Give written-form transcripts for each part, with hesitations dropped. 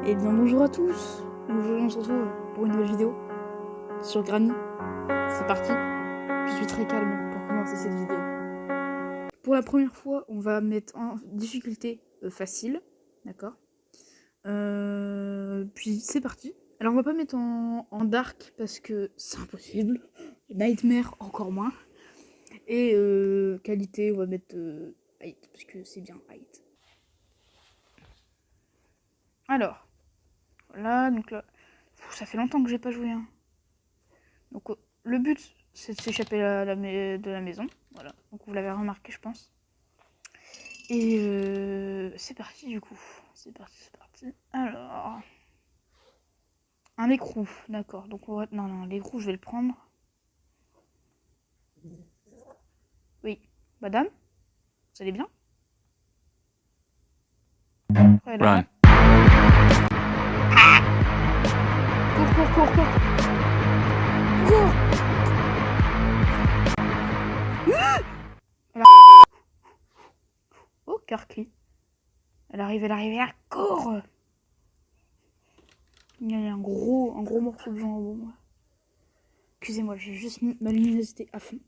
Et bien bonjour à tous. Aujourd'hui on se retrouve pour une nouvelle vidéo sur Granny. C'est parti. Je suis très calme pour commencer cette vidéo. Pour la première fois, on va mettre en difficulté facile, d'accord. Puis c'est parti. Alors on va pas mettre en dark parce que c'est impossible. Nightmare encore moins. Et qualité, on va mettre height parce que c'est bien height. Alors, voilà, donc là, ça fait longtemps que j'ai pas joué. Hein. Donc le but, c'est de s'échapper de la maison. Voilà, donc vous l'avez remarqué, je pense. Et c'est parti du coup. C'est parti. Alors, un écrou, d'accord. Donc on va... Non, l'écrou, je vais le prendre. Oui, madame, vous allez bien? Ouais, là. Cours. Elle a... Oh, Carcli. Elle arrive, elle court. Il y a un gros morceau de jambon. Excusez-moi, j'ai juste mis ma luminosité à fond.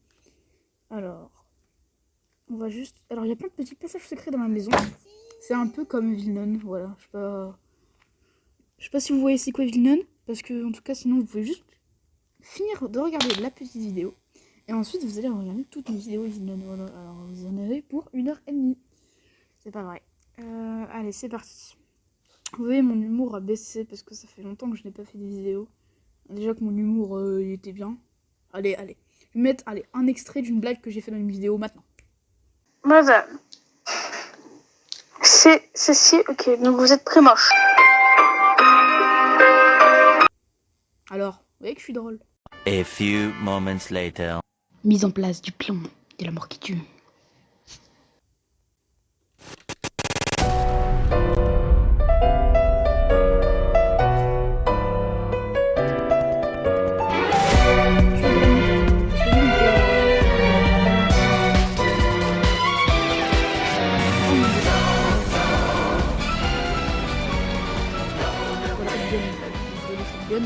Alors, on va juste... Alors, il y a plein de petits passages secrets dans la maison. C'est un peu comme Villeneuve, voilà. Je sais pas si vous voyez c'est quoi Villeneuve, parce que, en tout cas, sinon, vous pouvez juste finir de regarder la petite vidéo. Et ensuite, vous allez regarder toutes mes vidéos Villeneuve. Voilà. Alors, vous en avez pour 1h30. C'est pas vrai. Allez, c'est parti. Vous voyez, mon humour a baissé parce que ça fait longtemps que je n'ai pas fait des vidéos. Déjà que mon humour, il était bien. Allez. Je vais mettre un extrait d'une blague que j'ai fait dans une vidéo maintenant. Madame, c'est si, ok, donc vous êtes très moche. Alors, vous voyez que je suis drôle. A few moments later. Mise en place du plan de la mort qui tue.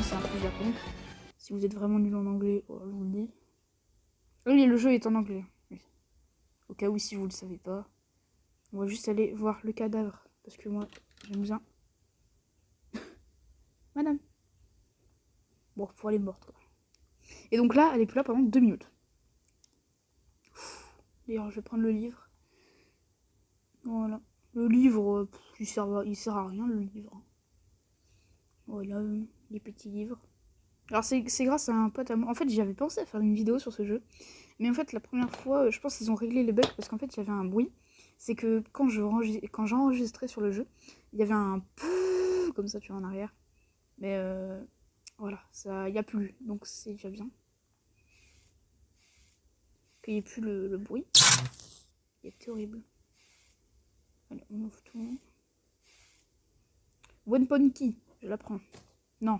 C'est un fusil à pompe. Si vous êtes vraiment nul en anglais, je vous le dis. Oui, le jeu est en anglais. Oui. Au cas où, si vous le savez pas. On va juste aller voir le cadavre. Parce que moi, j'aime bien. Madame. Bon, pour elle est morte, quoi. Et donc là, elle est plus là pendant 2 minutes. D'ailleurs, je vais prendre le livre. Voilà. Le livre, il sert à rien, le livre. Voilà, les petits livres. Alors c'est grâce à un pote à moi. En fait, j'avais pensé à faire une vidéo sur ce jeu. Mais en fait, la première fois, je pense qu'ils ont réglé les bugs parce qu'en fait, il y avait un bruit. C'est que quand j'enregistrais sur le jeu, il y avait un pouf comme ça, tu vois, en arrière. Mais voilà, ça, il n'y a plus. Donc c'est déjà bien. Qu'il n'y ait plus le bruit. Il était horrible. Allez, on ouvre tout. One Key, je la prends. Non.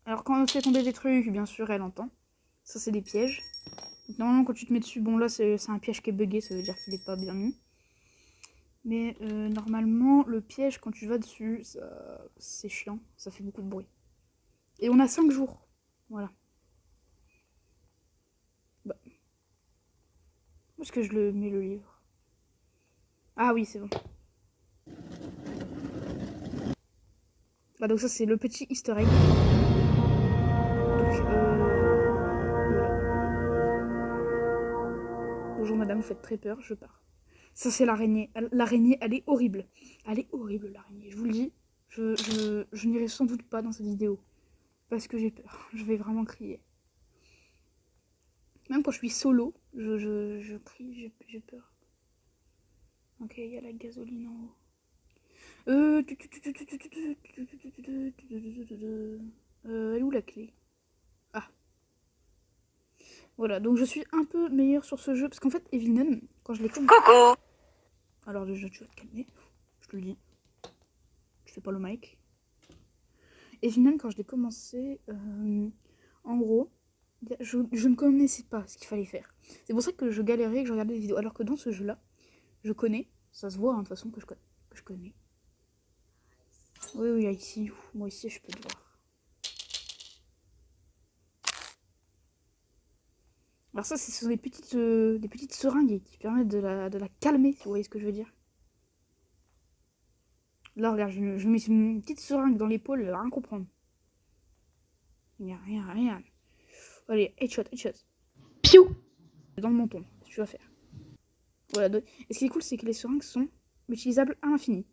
Alors quand on fait tomber des trucs, bien sûr, elle entend. Ça, c'est des pièges. Donc, normalement, quand tu te mets dessus, bon là, c'est un piège qui est bugué, ça veut dire qu'il n'est pas bien mis. Mais normalement, le piège, quand tu vas dessus, c'est chiant, ça fait beaucoup de bruit. Et on a 5 jours. Voilà. Bah. Où est-ce que je le mets, le livre? Ah oui, c'est bon. Bah donc ça, c'est le petit easter egg. Donc, voilà. Bonjour madame, vous faites très peur, je pars. Ça, c'est l'araignée. L'araignée, elle est horrible. Elle est horrible, l'araignée. Je vous le dis, je n'irai sans doute pas dans cette vidéo. Parce que j'ai peur. Je vais vraiment crier. Même quand je suis solo, je crie, j'ai peur. Ok, il y a la gasoline en haut. Elle est où la clé? Ah. Voilà, donc je suis un peu meilleure sur ce jeu. Parce qu'en fait, Evelyn, quand je l'ai commencé... Coucou. Alors déjà, tu vas te calmer. Je te le dis. Je fais pas le mic. Evelyn, quand je l'ai commencé, en gros, je ne connaissais pas ce qu'il fallait faire. C'est pour ça que je galérais, que je regardais des vidéos. Alors que dans ce jeu-là, je connais. Ça se voit, hein, de toute façon, que je connais. Oui, oui, ici. Moi, ici, je peux te voir. Alors ça, ce sont des petites seringues qui permettent de la calmer, si vous voyez ce que je veux dire. Là, regarde, je mets une petite seringue dans l'épaule, elle va rien comprendre. Rien. Allez, headshot. Piou. Dans le menton, ce que tu vas faire. Voilà. Et ce qui est cool, c'est que les seringues sont utilisables à l'infini.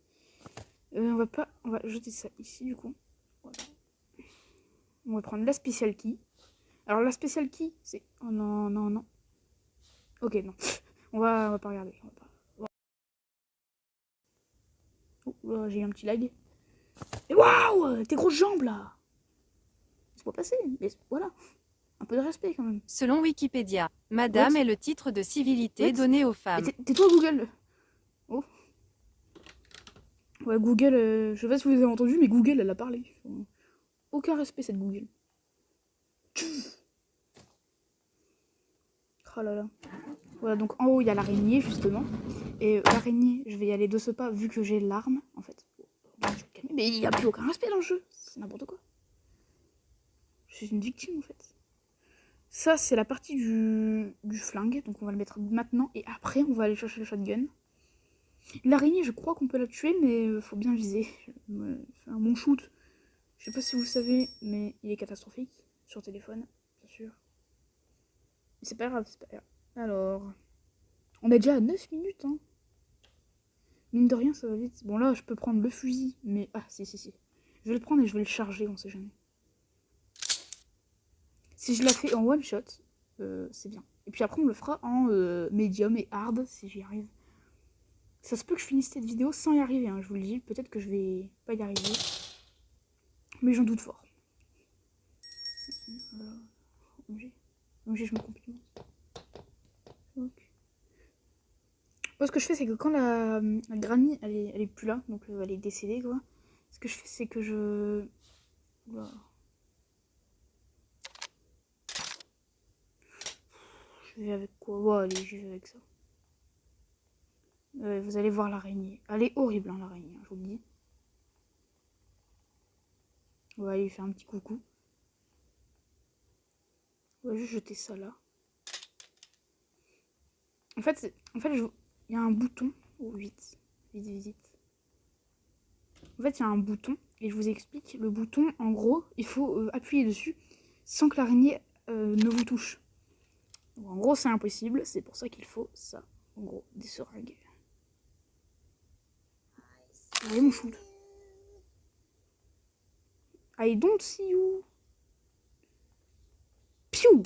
On va jeter ça ici, du coup. Voilà. On va prendre la special key. Alors, la special key, c'est... Oh non. Ok, non. On va pas regarder. Oh, j'ai eu un petit lag. Et waouh, tes grosses jambes, là. Laisse-moi passer. Voilà. Un peu de respect, quand même. Selon Wikipédia, Madame What? est le titre de civilité What? donné aux femmes. Tais-toi, Google. Oh. Ouais, Google, je sais pas si vous avez entendu, mais Google, elle a parlé. Aucun respect, cette Google. Oh là là. Voilà, donc en haut, il y a l'araignée, justement. Et l'araignée, je vais y aller de ce pas, vu que j'ai l'arme, en fait. Mais il n'y a plus aucun respect dans le jeu. C'est n'importe quoi. Je suis une victime, en fait. Ça, c'est la partie du flingue. Donc on va le mettre maintenant. Et après, on va aller chercher le shotgun. L'araignée, je crois qu'on peut la tuer, mais faut bien viser. Un bon shoot. Je sais pas si vous savez, mais il est catastrophique. Sur téléphone, bien sûr. Mais c'est pas grave. Alors... On est déjà à 9 minutes, hein. Mine de rien, ça va vite. Bon, là, je peux prendre le fusil, mais... Ah, si. Je vais le prendre et je vais le charger, on sait jamais. Si je la fais en one shot, c'est bien. Et puis après, on le fera en medium et hard, si j'y arrive. Ça se peut que je finisse cette vidéo sans y arriver, hein, je vous le dis. Peut-être que je vais pas y arriver. Mais j'en doute fort. Je me complimente. Ok. Moi, ce que je fais, c'est que quand la Granny, elle est plus là, donc elle est décédée, quoi. Ce que je fais, c'est que je... Oula. Je vais avec quoi? Ouais, allez, j'y vais avec ça. Vous allez voir l'araignée. Elle est horrible, hein, l'araignée, je vous le dis. On va aller faire un petit coucou. On va juste jeter ça là. En fait, il y a un bouton. Oh, vite. En fait, il y a un bouton, et je vous explique. Le bouton, en gros, il faut appuyer dessus sans que l'araignée ne vous touche. Donc, en gros, c'est impossible. C'est pour ça qu'il faut ça. En gros, des seringues. Vous voyez mon shoot? I don't see you. Piou!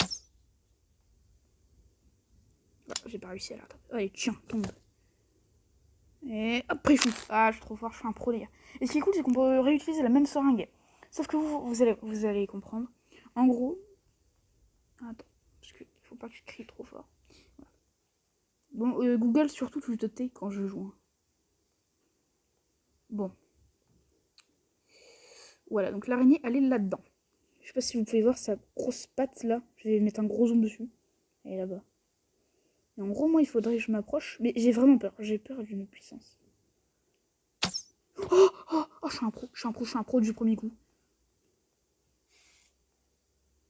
Ah, j'ai pas réussi à l'attraper. Allez, tiens, tombe. Et hop, pré-shoot. Ah, je suis trop fort, je suis un pro, les gars. Et ce qui est cool, c'est qu'on peut réutiliser la même seringue. Sauf que vous allez comprendre. En gros... Attends, parce qu'il faut pas que je crie trop fort. Voilà. Bon, Google, surtout, tu te tais quand je joue. Bon. Voilà, donc l'araignée, elle est là-dedans. Je sais pas si vous pouvez voir sa grosse patte, là. Je vais mettre un gros zoom dessus. Elle est là-bas. Et en gros, moi, il faudrait que je m'approche. Mais j'ai vraiment peur. J'ai peur d'une puissance. Oh, je suis un pro du premier coup.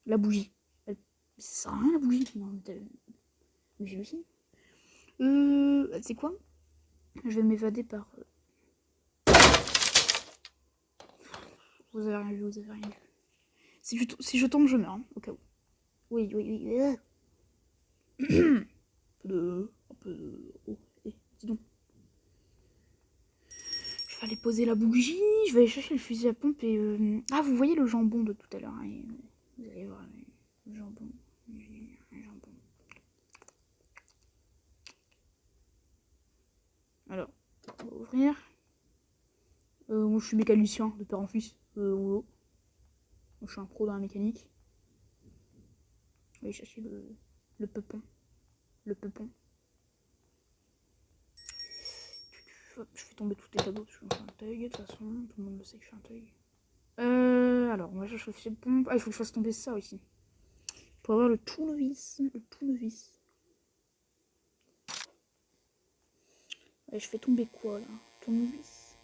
La bougie. Ça sert à rien, la bougie. Non, mais j'ai aussi. C'est quoi? Je vais m'évader par... Vous avez rien vu. Si je tombe, je meurs, hein, au cas où. Oui. Un peu de... Oh, dis donc. Je vais aller poser la bougie, je vais aller chercher le fusil à pompe et... Ah, vous voyez le jambon de tout à l'heure, hein, vous allez voir, le jambon. Alors, on va ouvrir. Moi, je suis mécanicien de père en fils. Moi, je suis un pro dans la mécanique. Je vais aller chercher le peupon. Hop, je fais tomber tous les tableaux parce que je suis un thug. De toute façon, tout le monde le sait que je suis un thug. Alors, on va chercher le fusil de pompe. Ah, il faut que je fasse tomber ça aussi. Pour avoir le tout novice. Allez, je fais tomber quoi là? Tournevis.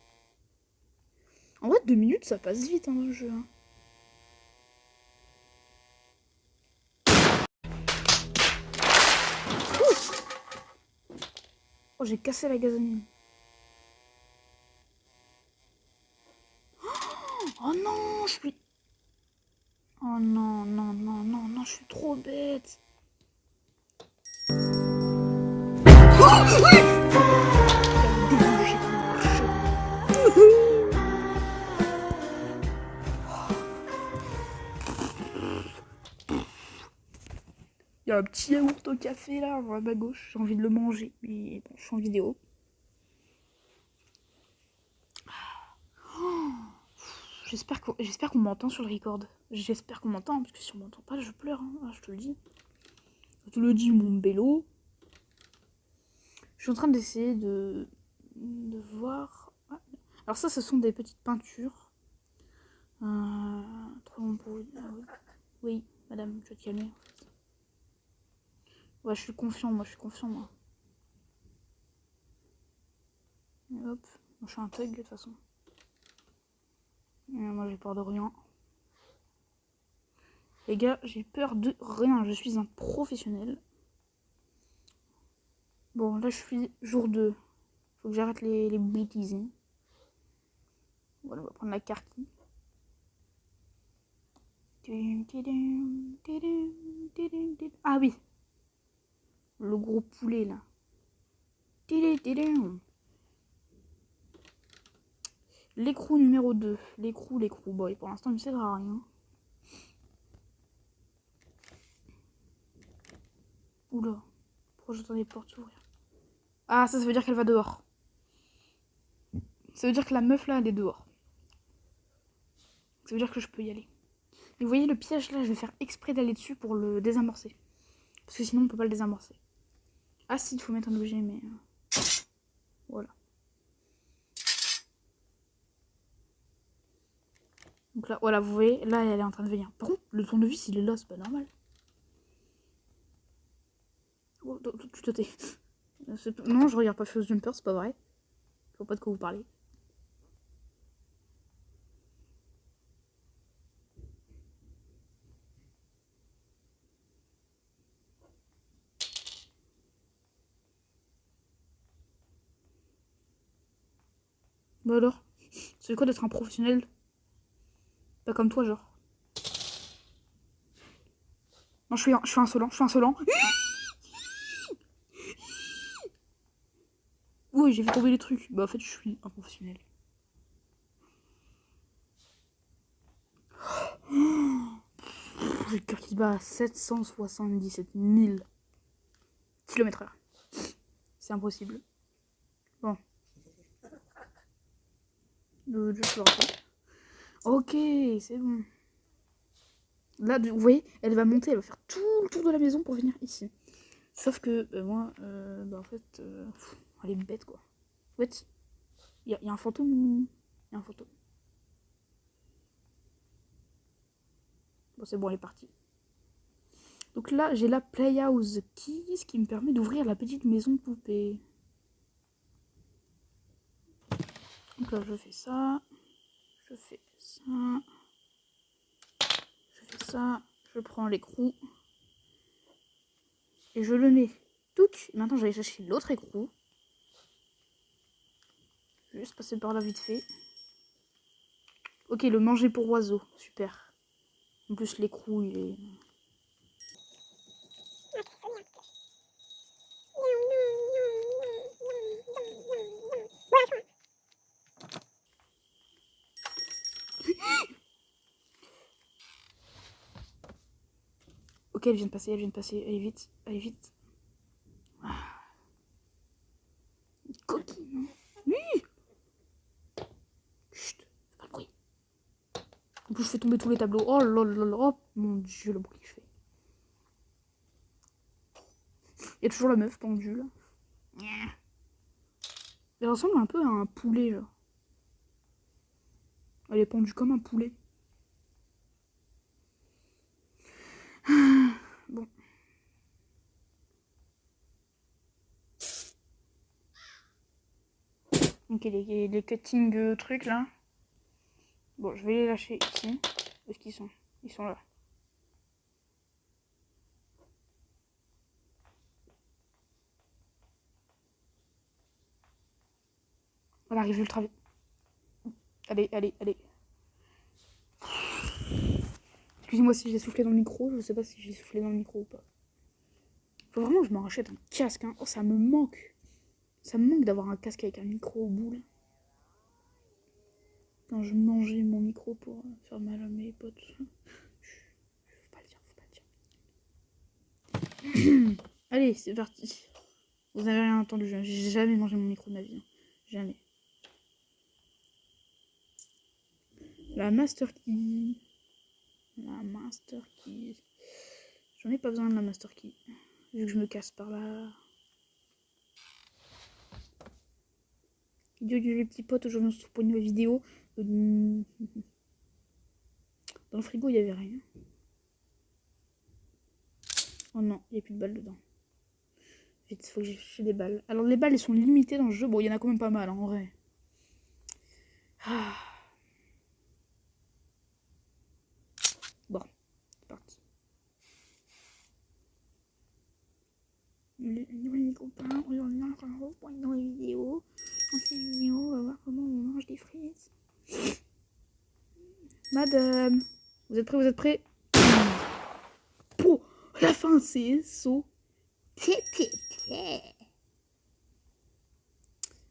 En vrai, 2 minutes, ça passe vite, hein, le jeu. Hein. Oh, j'ai cassé la gazonine. Oh non, je suis... Oh non, non, non, non, non, je suis trop bête. Il y a un petit yaourt au café là, à ma gauche. J'ai envie de le manger, mais bon, je suis en vidéo. J'espère qu'on m'entend sur le record. J'espère qu'on m'entend, parce que si on m'entend pas, je pleure. Hein. Je te le dis. Je te le dis, mon bélo. Je suis en train d'essayer de voir. Alors ça, ce sont des petites peintures. Trop long pour vous. Oui, madame, je vais te calmer. En fait. Ouais, je suis confiant, moi. Et hop, moi, je suis un thug de toute façon. Et moi, j'ai peur de rien. Les gars, j'ai peur de rien. Je suis un professionnel. Bon, là, je suis jour 2. Faut que j'arrête les bêtises. Hein. Voilà, on va prendre la carte. Ah oui. Le gros poulet, là. L'écrou numéro 2. L'écrou. Bon, et pour l'instant, il ne sert à rien. Oula. Pourquoi j'entends les portes s'ouvrir? Ah, ça veut dire qu'elle va dehors. Ça veut dire que la meuf, là, elle est dehors. Ça veut dire que je peux y aller. Et vous voyez le piège, là, je vais faire exprès d'aller dessus pour le désamorcer. Parce que sinon, on peut pas le désamorcer. Ah si, il faut mettre un objet, mais... Voilà. Donc là, voilà, vous voyez, là, elle est en train de venir. Par contre, le tournevis, il est là, c'est pas normal. Oh, tu te tais. Non, je regarde pas First Jumper, c'est pas vrai. Je vois pas de quoi vous parlez. Bah alors, c'est quoi d'être un professionnel? Pas comme toi, genre. Non, je suis insolent. Oui, j'ai fait tomber les trucs. Bah en fait, je suis un professionnel. J'ai le cœur qui se bat à 777 000 km/h. C'est impossible. Bon. Je peux rentrer. Ok, c'est bon. Là, vous voyez, elle va monter, elle va faire tout le tour de la maison pour venir ici. Sauf que moi, en fait, elle est bête quoi. En fait, il y a un fantôme. Il y a un fantôme. Bon, c'est bon, elle est partie. Donc là, j'ai la Playhouse Key, ce qui me permet d'ouvrir la petite maison poupée. Donc là, je fais ça. Je fais ça. Je fais ça. Je prends l'écrou. Et je le mets. Touc. Maintenant, j'allais chercher l'autre écrou. Juste passer par là vite fait. Ok, le manger pour oiseau. Super. En plus, l'écrou, il est... Ok, elle vient de passer, Allez vite, allez vite. Ah. Coquine. Oui. Chut, fais pas de bruit. En plus, je fais tomber tous les tableaux. Oh là là là, oh mon dieu, le bruit que je fais. Il y a toujours la meuf pendue, là. Elle ressemble un peu à un poulet, genre. Elle est pendue comme un poulet. Bon. Ok, les cutting trucs, là. Bon, je vais les lâcher ici. Où est-ce qu'ils sont? Ils sont là. On arrive ultra vite. Allez, allez, allez. Excusez-moi si j'ai soufflé dans le micro. Je sais pas si j'ai soufflé dans le micro ou pas. Faut vraiment que je me rachète un casque. Hein. Oh, ça me manque. Ça me manque d'avoir un casque avec un micro au bout là. Quand je mangeais mon micro pour faire mal à mes potes. Faut pas le dire, faut pas le dire. Allez, c'est parti. Vous n'avez rien entendu. J'ai jamais mangé mon micro de ma vie. Hein. Jamais. La Master Key. La Master Key. J'en ai pas besoin de la Master Key. Vu que je me casse par là. Idiot les petits potes, aujourd'hui on se trouve pour une nouvelle vidéo. Dans le frigo il y avait rien. Oh non, il n'y a plus de balles dedans. Vite, il faut que j'ai des balles. Alors les balles elles sont limitées dans le jeu. Bon, il y en a quand même pas mal hein, en vrai. Ah. Bon, c'est parti. Les copains, aujourd'hui on se retrouve pour une nouvelle vidéo. Dans cette vidéo, on va voir comment on mange des frites. Madame, vous êtes prêts, vous êtes prêts? Oh, la fin c'est saut.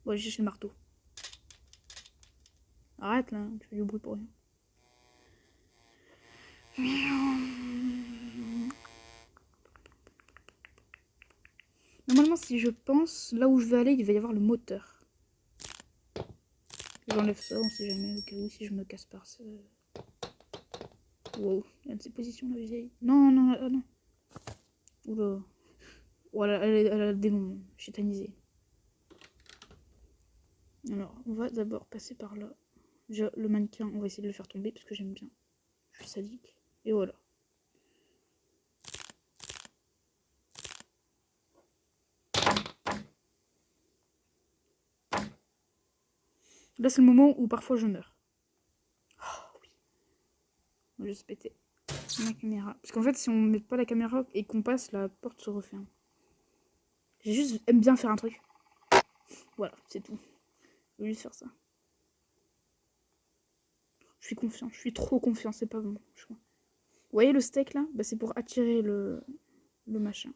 Bon, j'ai cherché le marteau. Arrête là, tu fais du bruit pour rien. Normalement, si je pense, là où je vais aller, il va y avoir le moteur. J'enlève ça, on sait jamais, au cas où, si je me casse par ça. Wow, il y a de ces positions la vieille. Non, non, non. Oula. Voilà, elle a le démon chétanisé. Alors, on va d'abord passer par là. Déjà, le mannequin, on va essayer de le faire tomber parce que j'aime bien. Je suis sadique. Et voilà. Là, c'est le moment où parfois je meurs. Oh oui. Je vais se péter ma caméra. Parce qu'en fait, si on met pas la caméra et qu'on passe, la porte se referme. J'ai juste aime bien faire un truc. Voilà, c'est tout. Je vais juste faire ça. Je suis confiant. Je suis trop confiant. C'est pas bon. Je crois. Vous voyez le steak là? Bah, c'est pour attirer le machin.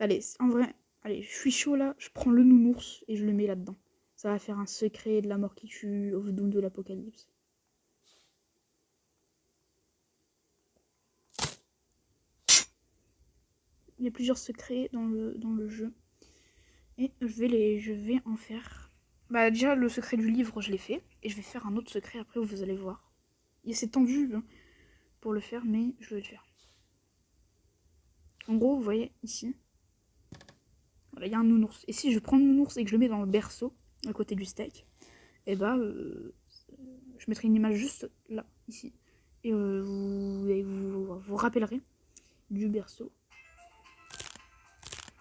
Allez, en vrai, allez, je suis chaud là. Je prends le nounours et je le mets là-dedans. Ça va faire un secret de la mort qui tue, of Doom de l'apocalypse. Il y a plusieurs secrets dans le jeu. Et je vais en faire. Bah déjà le secret du livre je l'ai fait. Et je vais faire un autre secret après où vous allez voir. C'est tendu hein, pour le faire mais je vais le faire. En gros vous voyez ici. Voilà, il y a un nounours. Et si je prends le nounours et que je le mets dans le berceau, à côté du steak, et bah je mettrai une image juste là, ici. Et vous rappellerez du berceau.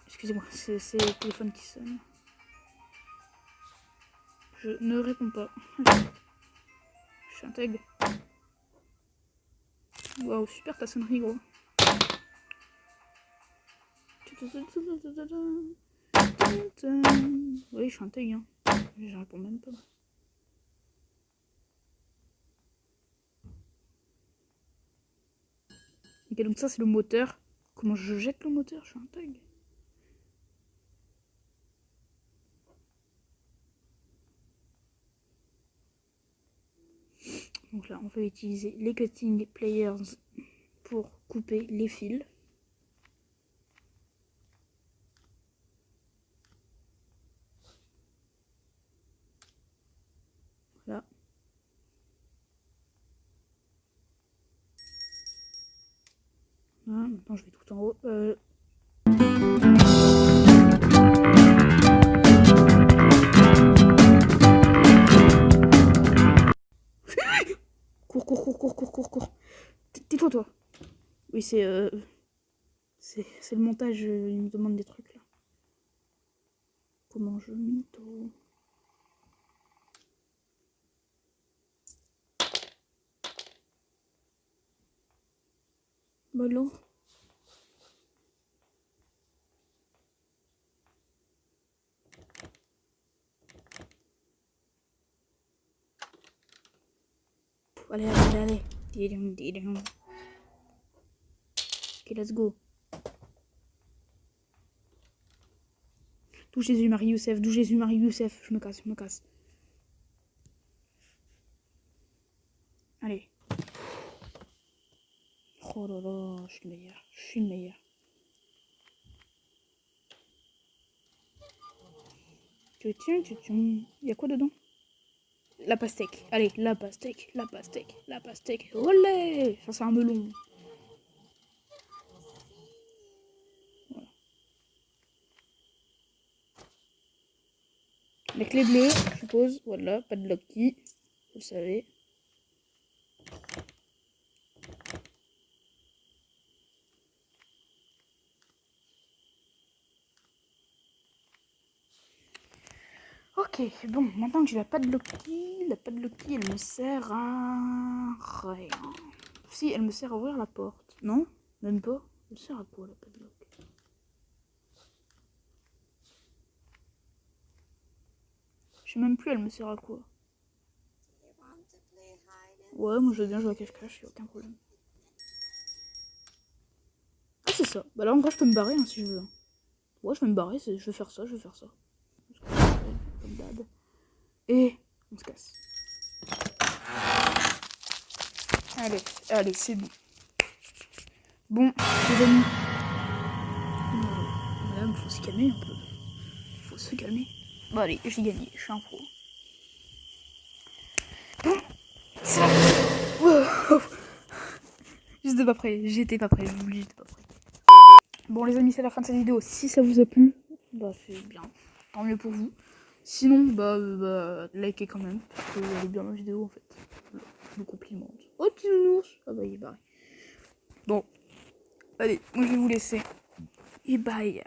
Excusez-moi, c'est le téléphone qui sonne. Je ne réponds pas. Je suis intègre. Waouh, super ta sonnerie, gros. Oui, je suis intègre. Hein. Je réponds même pas. Ok, donc ça, c'est le moteur. Comment je jette le moteur? Je suis intègre. Donc là, on va utiliser les cutting pliers pour couper les fils. Voilà. Voilà, maintenant je vais tout en haut. Cours. Tais-toi, toi. Oui, c'est le montage, il me demande des trucs là. Comment je mytho? Bah non. Allez, allez, allez. Didum, didum. Ok, let's go. D'où Jésus, Marie, Youssef, d'où Jésus, Marie, Youssef. Je me casse, je me casse. Allez. Oh là là, je suis le meilleur. Je suis le meilleur. Il y a quoi dedans? La pastèque. Allez, la pastèque, la pastèque, la pastèque. Olé! Ça, c'est un melon. Voilà. Les clés bleues, je suppose. Voilà, pas de Loki. Vous le savez. Ok, bon, maintenant que j'ai la patte Loki, elle me sert à rien. Si, elle me sert à ouvrir la porte. Non? Même pas? Elle me sert à quoi la patte Loki? Je sais même plus, elle me sert à quoi. Ouais, moi je veux bien jouer à cache-cache, y'a aucun problème. Ah, c'est ça. Bah là, en vrai, je peux me barrer hein, si je veux. Ouais, je vais me barrer, je vais faire ça, je vais faire ça. Comme d'hab. Et on se casse. Allez, allez, c'est bon. Bon, les amis. Madame, faut se calmer un peu. Faut se calmer. Bon, allez, j'ai gagné, je suis un pro. Bon, c'est la fin. J'étais pas prêt, j'étais pas prêt, j'oublie, j'étais pas prêt. Bon, les amis, c'est la fin de cette vidéo. Si ça vous a plu, bah c'est bien. Tant mieux pour vous. Sinon, bah likez quand même. Parce que elle est bien ma vidéo en fait. Voilà, je me complimente. Oh, petit nounours. Ah bah, il est barré. Bon, allez, moi je vais vous laisser. Et bye.